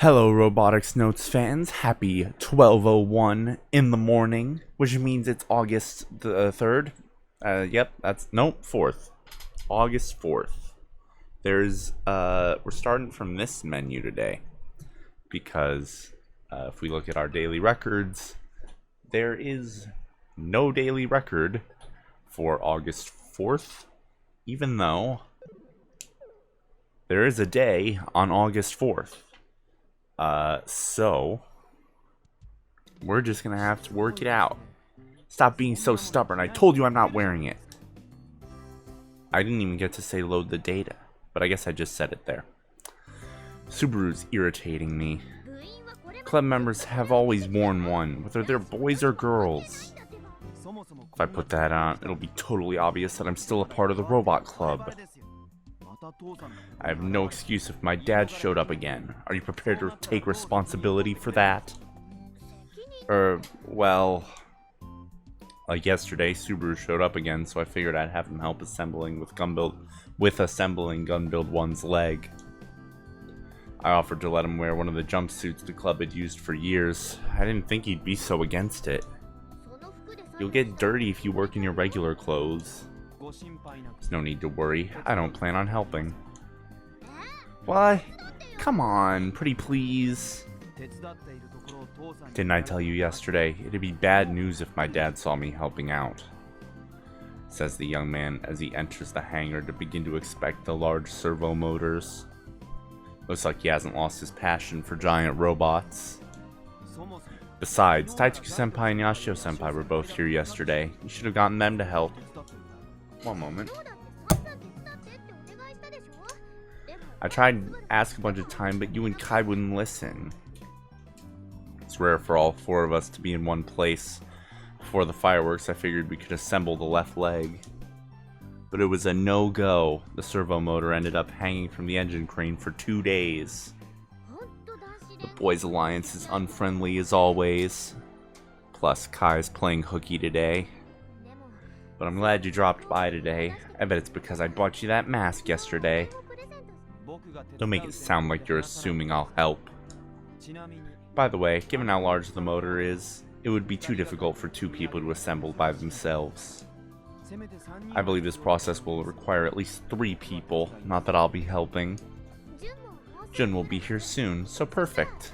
Hello, Robotics Notes fans. Happy 12:01 in the morning, which means it's August the 3rd. Yep, that's nope, 4th. August 4th. We're starting from this menu today because if we look at our daily records, there is no daily record for August 4th, even though there is a day on August 4th. So we're just gonna have to work it out. Stop being so stubborn. I told you I'm not wearing it. I didn't even get to say load the data, but I guess I just said it there. Subaru's irritating me. Club members have always worn one, whether they're boys or girls. If I put that on, it'll be totally obvious that I'm still a part of the robot club. I have no excuse if my dad showed up again. Are you prepared to take responsibility for that? Like yesterday, Subaru showed up again, so I figured I'd have him help assembling assembling Gunbuild 1's leg. I offered to let him wear one of the jumpsuits the club had used for years. I didn't think he'd be so against it. You'll get dirty if you work in your regular clothes. There's no need to worry. I don't plan on helping. What? Come on, pretty please. Didn't I tell you yesterday? It'd be bad news if my dad saw me helping out, says the young man as he enters the hangar to begin to inspect the large servo motors. Looks like he hasn't lost his passion for giant robots. Besides, Taitsuki-senpai and Yashio-senpai were both here yesterday. You should have gotten them to help. One moment. I tried to ask a bunch of time, but you and Kai wouldn't listen. It's rare for all four of us to be in one place. Before the fireworks, I figured we could assemble the left leg. But it was a no-go. The servo motor ended up hanging from the engine crane for 2 days. The Boys Alliance is unfriendly as always. Plus, Kai's playing hooky today. But I'm glad you dropped by today. I bet it's because I bought you that mask yesterday. Don't make it sound like you're assuming I'll help. By the way, given how large the motor is, it would be too difficult for 2 people to assemble by themselves. I believe this process will require at least 3 people, not that I'll be helping. Jun will be here soon, so perfect.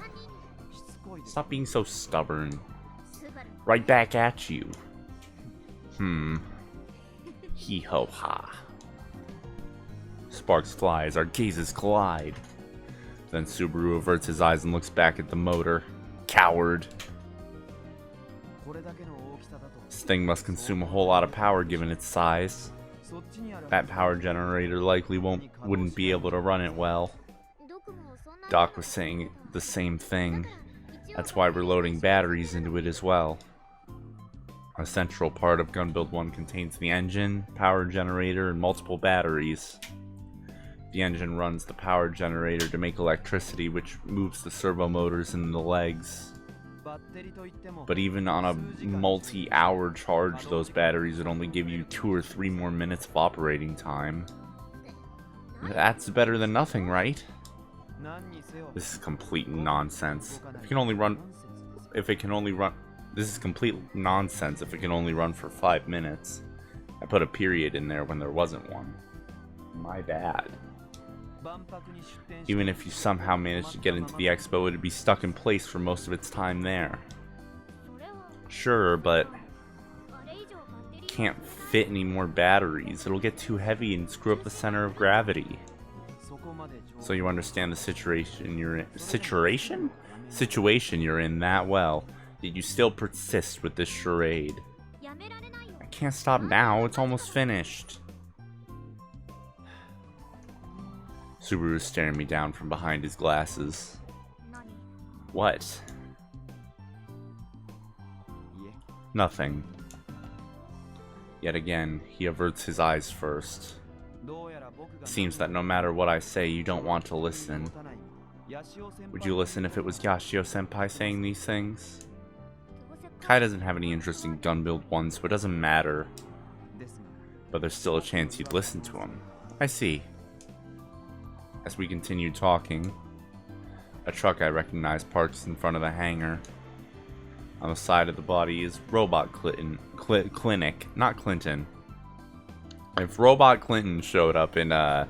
Stop being so stubborn. Right back at you. Hee-ho-ha. Sparks fly as our gazes collide. Then Subaru averts his eyes and looks back at the motor. Coward. This thing must consume a whole lot of power given its size. That power generator likely wouldn't be able to run it well. Doc was saying the same thing. That's why we're loading batteries into it as well. A central part of Gunbuild 1 contains the engine, power generator, and multiple batteries. The engine runs the power generator to make electricity, which moves the servo motors in the legs. But even on a multi-hour charge, those batteries would only give you 2 or 3 more minutes of operating time. That's better than nothing, right? This is complete nonsense. This is complete nonsense if it can only run for 5 minutes. I put a period in there when there wasn't one. My bad. Even if you somehow managed to get into the expo, it'd be stuck in place for most of its time there. Sure, but you can't fit any more batteries. It'll get too heavy and screw up the center of gravity. So you understand the situation you're in that well. Yet you still persist with this charade. I can't stop now, it's almost finished. Subaru is staring me down from behind his glasses. What? Nothing. Yet again, he averts his eyes first. It seems that no matter what I say, you don't want to listen. Would you listen if it was Yashio-senpai saying these things? Kai doesn't have any interest in Gunbuild 1, so it doesn't matter. But there's still a chance you'd listen to him. I see. As we continue talking, A truck I recognize parks in front of the hangar. On the side of the body is Robot Clinic, not Clinton. If Robot Clinton showed up in a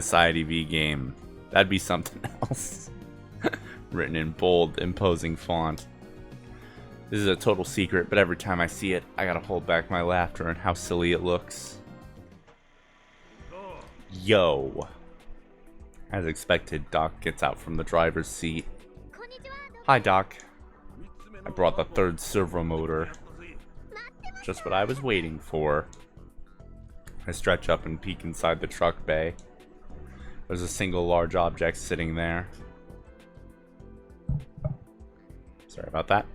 Side EV game, that'd be something else. Written in bold, imposing font. This is a total secret, but every time I see it, I gotta hold back my laughter and how silly it looks. Yo. As expected, Doc gets out from the driver's seat. Hi, Doc. I brought the third servo motor. Just what I was waiting for. I stretch up and peek inside the truck bay. There's a single large object sitting there. Sorry about that.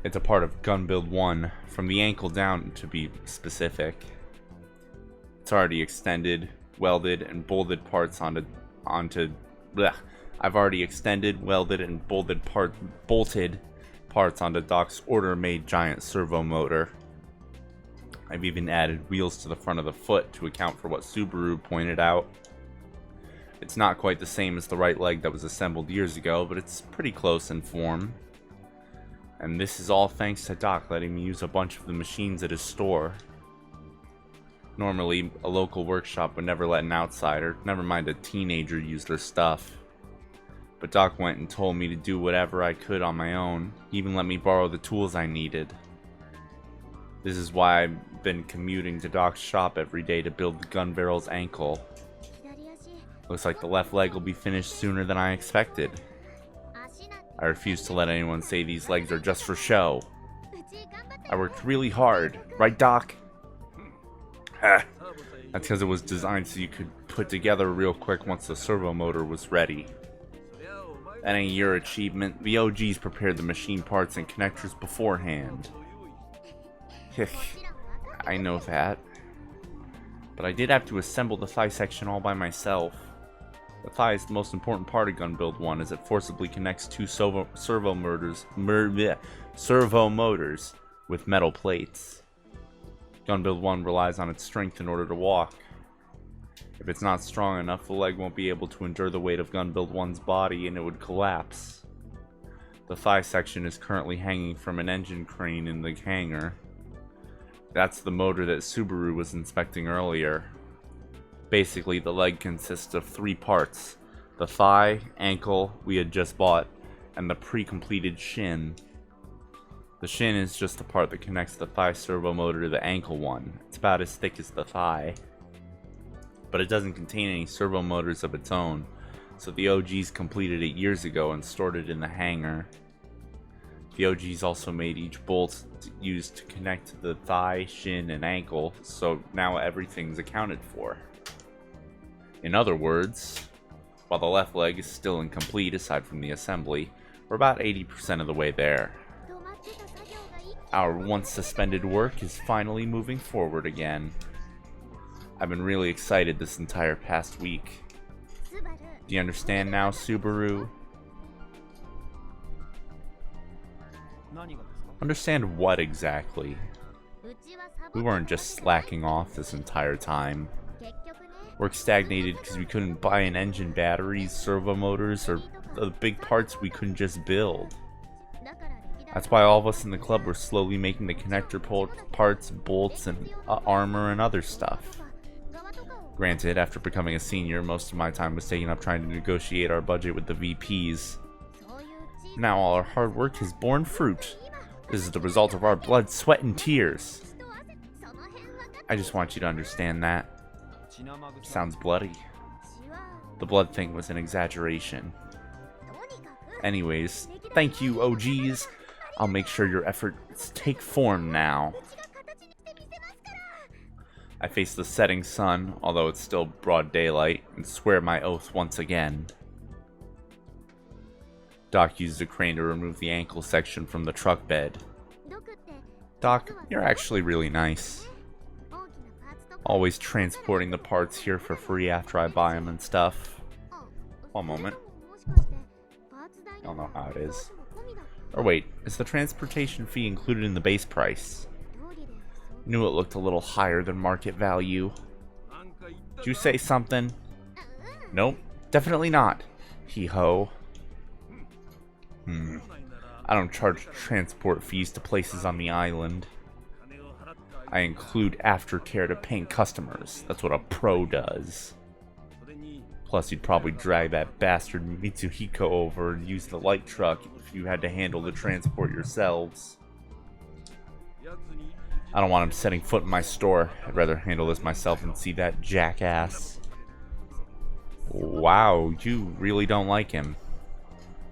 It's a part of gun build 1, from the ankle down to be specific. It's already extended, welded, and bolted parts onto blech. I've already extended, welded, and bolted parts onto Doc's order-made giant servo motor. I've even added wheels to the front of the foot to account for what Subaru pointed out. It's not quite the same as the right leg that was assembled years ago, but it's pretty close in form. And this is all thanks to Doc letting me use a bunch of the machines at his store. Normally, a local workshop would never let an outsider, never mind a teenager, use their stuff. But Doc went and told me to do whatever I could on my own. He even let me borrow the tools I needed. This is why I've been commuting to Doc's shop every day to build the gun barrel's ankle. Looks like the left leg will be finished sooner than I expected. I refuse to let anyone say these legs are just for show. I worked really hard, right, Doc? That's because it was designed so you could put together real quick once the servo motor was ready. That ain't your achievement. The OGs prepared the machine parts and connectors beforehand. I know that. But I did have to assemble the thigh section all by myself. The thigh is the most important part of Gun Build 1 as it forcibly connects two servo motors with metal plates. Gun Build 1 relies on its strength in order to walk. If it's not strong enough, the leg won't be able to endure the weight of Gun Build 1's body and it would collapse. The thigh section is currently hanging from an engine crane in the hangar. That's the motor that Subaru was inspecting earlier. Basically, the leg consists of 3 parts. The thigh, ankle we had just bought, and the pre-completed shin. The shin is just the part that connects the thigh servo motor to the ankle one. It's about as thick as the thigh. But it doesn't contain any servo motors of its own, so the OGs completed it years ago and stored it in the hangar. The OGs also made each bolt used to connect to the thigh, shin, and ankle, so now everything's accounted for. In other words, while the left leg is still incomplete aside from the assembly, we're about 80% of the way there. Our once suspended work is finally moving forward again. I've been really excited this entire past week. Do you understand now, Subaru? Understand what exactly? We weren't just slacking off this entire time. Work stagnated because we couldn't buy an engine, batteries, servo motors, or the big parts we couldn't just build. That's why all of us in the club were slowly making the connector parts, bolts, and armor and other stuff. Granted, after becoming a senior, most of my time was taken up trying to negotiate our budget with the VPs. Now all our hard work has borne fruit. This is the result of our blood, sweat, and tears. I just want you to understand that. Sounds bloody. The blood thing was an exaggeration. Anyways, thank you, OGs. I'll make sure your efforts take form now. I face the setting sun, although it's still broad daylight, and swear my oath once again. Doc used a crane to remove the ankle section from the truck bed. Doc, you're actually really nice. Always transporting the parts here for free after I buy them and stuff. One moment. I don't know how it is. Or wait, is the transportation fee included in the base price? Knew it looked a little higher than market value. Did you say something? Nope, definitely not. Hee-ho. I don't charge transport fees to places on the island. I include aftercare to paying customers. That's what a pro does. Plus, you'd probably drag that bastard Mitsuhiko over and use the light truck if you had to handle the transport yourselves. I don't want him setting foot in my store. I'd rather handle this myself and see that jackass. Wow, you really don't like him.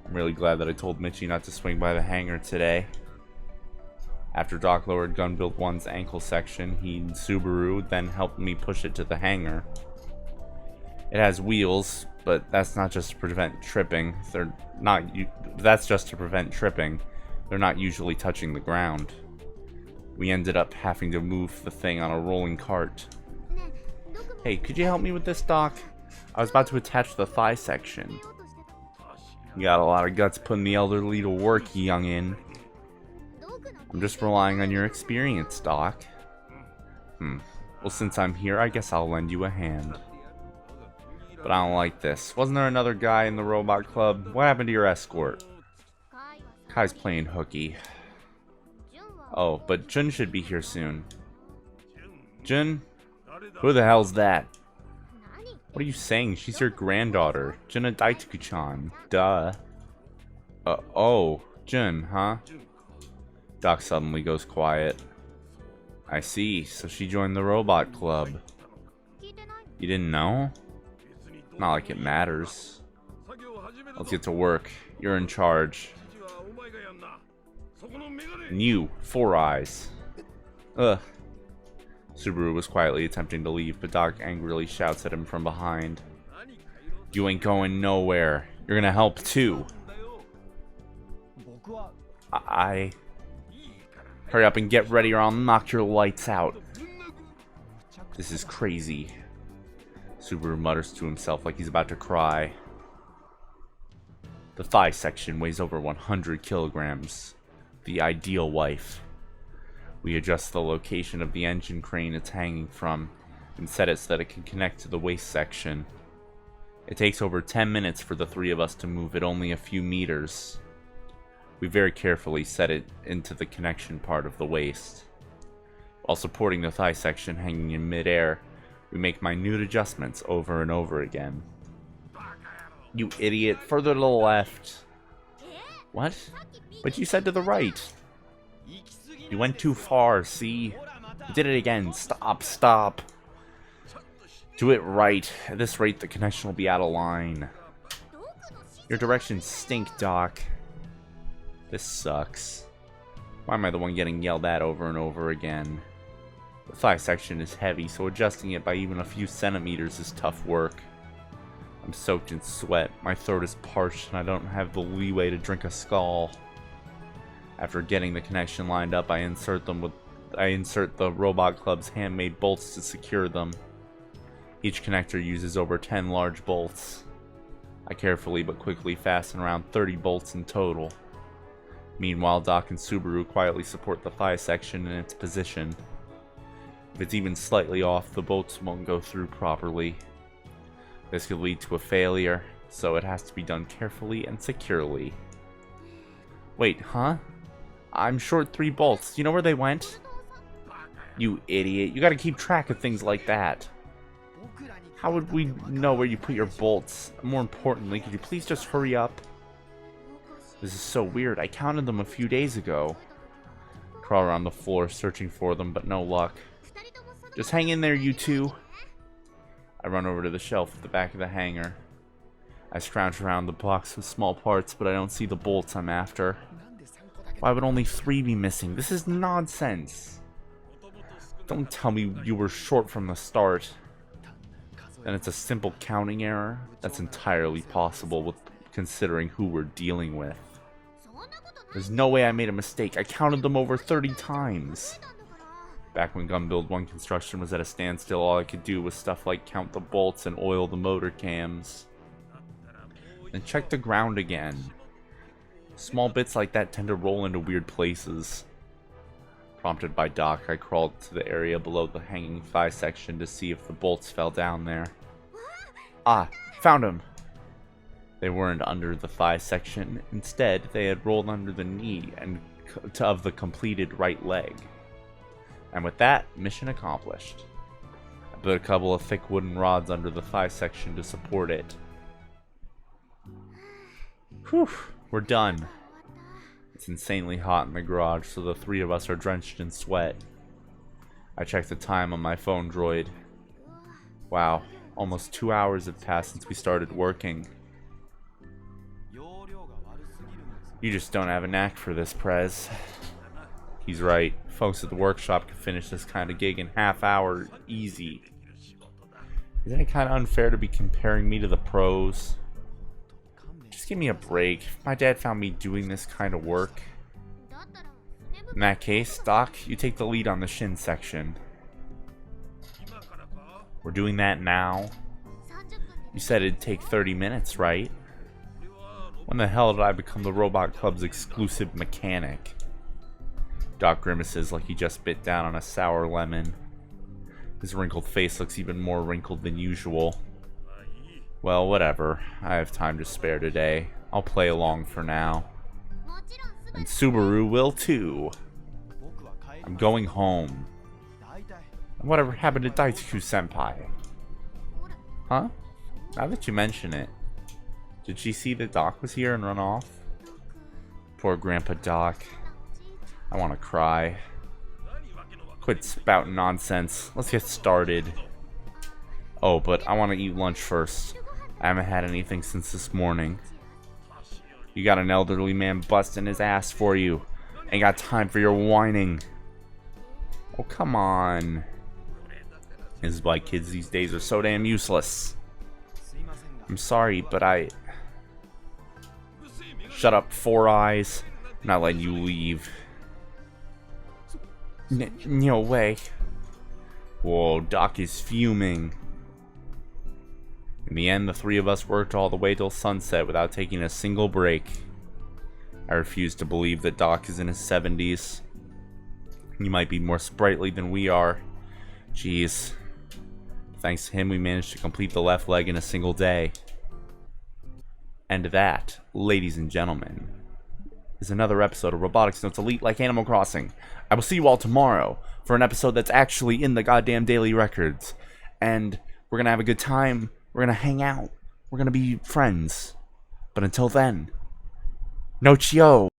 I'm really glad that I told Michi not to swing by the hangar today. After Doc lowered Gunbuild 1's ankle section, he and Subaru then helped me push it to the hangar. It has wheels, but that's not just to prevent tripping. That's just to prevent tripping. They're not usually touching the ground. We ended up having to move the thing on a rolling cart. Hey, could you help me with this, Doc? I was about to attach the thigh section. You got a lot of guts putting the elderly to work, youngin'. I'm just relying on your experience, Doc. Well, since I'm here, I guess I'll lend you a hand. But I don't like this. Wasn't there another guy in the robot club? What happened to your escort? Kai's playing hooky. Oh, but Jun should be here soon. Jun? Who the hell's that? What are you saying? She's your granddaughter. Juna Daituku-chan. Duh. Oh. Jun, huh? Doc suddenly goes quiet. I see. So she joined the robot club. You didn't know? Not like it matters. Let's get to work. You're in charge. And you, Four Eyes. Ugh. Subaru was quietly attempting to leave, but Doc angrily shouts at him from behind. You ain't going nowhere. You're gonna help too. Hurry up and get ready or I'll knock your lights out. This is crazy. Subaru mutters to himself like he's about to cry. The thigh section weighs over 100 kilograms. The ideal wife. We adjust the location of the engine crane it's hanging from and set it so that it can connect to the waist section. It takes over 10 minutes for the three of us to move it only a few meters. We very carefully set it into the connection part of the waist. While supporting the thigh section hanging in midair, we make minute adjustments over and over again. You idiot, further to the left. What? But you said to the right. You went too far, see? You did it again. Stop. Do it right. At this rate, the connection will be out of line. Your directions stink, Doc. This sucks. Why am I the one getting yelled at over and over again? The thigh section is heavy, so adjusting it by even a few centimeters is tough work. I'm soaked in sweat, my throat is parched, and I don't have the leeway to drink a skull. After getting the connection lined up, I insert the Robot Club's handmade bolts to secure them. Each connector uses over 10 large bolts. I carefully but quickly fasten around 30 bolts in total. Meanwhile, Doc and Subaru quietly support the thigh section in its position. If it's even slightly off, the bolts won't go through properly. This could lead to a failure, so it has to be done carefully and securely. Wait, huh? I'm short 3 bolts. Do you know where they went? You idiot. You gotta keep track of things like that. How would we know where you put your bolts? More importantly, could you please just hurry up? This is so weird. I counted them a few days ago. Crawl around the floor searching for them, but no luck. Just hang in there, you two. I run over to the shelf at the back of the hangar. I scrounge around the box with small parts, but I don't see the bolts I'm after. Why would only 3 be missing? This is nonsense. Don't tell me you were short from the start. Then it's a simple counting error? That's entirely possible with considering who we're dealing with. There's no way I made a mistake. I counted them over 30 times. Back when Gunbuild 1 construction was at a standstill, all I could do was stuff like count the bolts and oil the motor cams. Then check the ground again. Small bits like that tend to roll into weird places. Prompted by Doc, I crawled to the area below the hanging thigh section to see if the bolts fell down there. Ah, found him! They weren't under the thigh section. Instead, they had rolled under the knee and of the completed right leg. And with that, mission accomplished. I put a couple of thick wooden rods under the thigh section to support it. Whew, we're done. It's insanely hot in the garage, so the three of us are drenched in sweat. I checked the time on my phone droid. Wow, almost 2 hours have passed since we started working. You just don't have a knack for this, Prez. He's right. Folks at the workshop could finish this kind of gig in half hour easy. Isn't it kind of unfair to be comparing me to the pros? Just give me a break. My dad found me doing this kind of work. In that case, Doc, you take the lead on the shin section. We're doing that now? You said it'd take 30 minutes, right? When the hell did I become the Robot Club's exclusive mechanic? Doc grimaces like he just bit down on a sour lemon. His wrinkled face looks even more wrinkled than usual. Well, whatever. I have time to spare today. I'll play along for now. And Subaru will too. I'm going home. And whatever happened to Daisuke-senpai? Huh? Now that you mention it. Did she see that Doc was here and run off? Poor Grandpa Doc. I want to cry. Quit spouting nonsense. Let's get started. Oh, but I want to eat lunch first. I haven't had anything since this morning. You got an elderly man busting his ass for you. Ain't got time for your whining. Oh, come on. This is why kids these days are so damn useless. I'm sorry, but Shut up, Four Eyes. I'm not letting you leave. No way. Whoa, Doc is fuming. In the end, the three of us worked all the way till sunset without taking a single break. I refuse to believe that Doc is in his 70s. He might be more sprightly than we are. Jeez. Thanks to him, we managed to complete the left leg in a single day. And that, ladies and gentlemen, is another episode of Robotics Notes Elite like Animal Crossing. I will see you all tomorrow for an episode that's actually in the goddamn daily records. And we're gonna have a good time. We're gonna hang out. We're gonna be friends. But until then, no chiyo!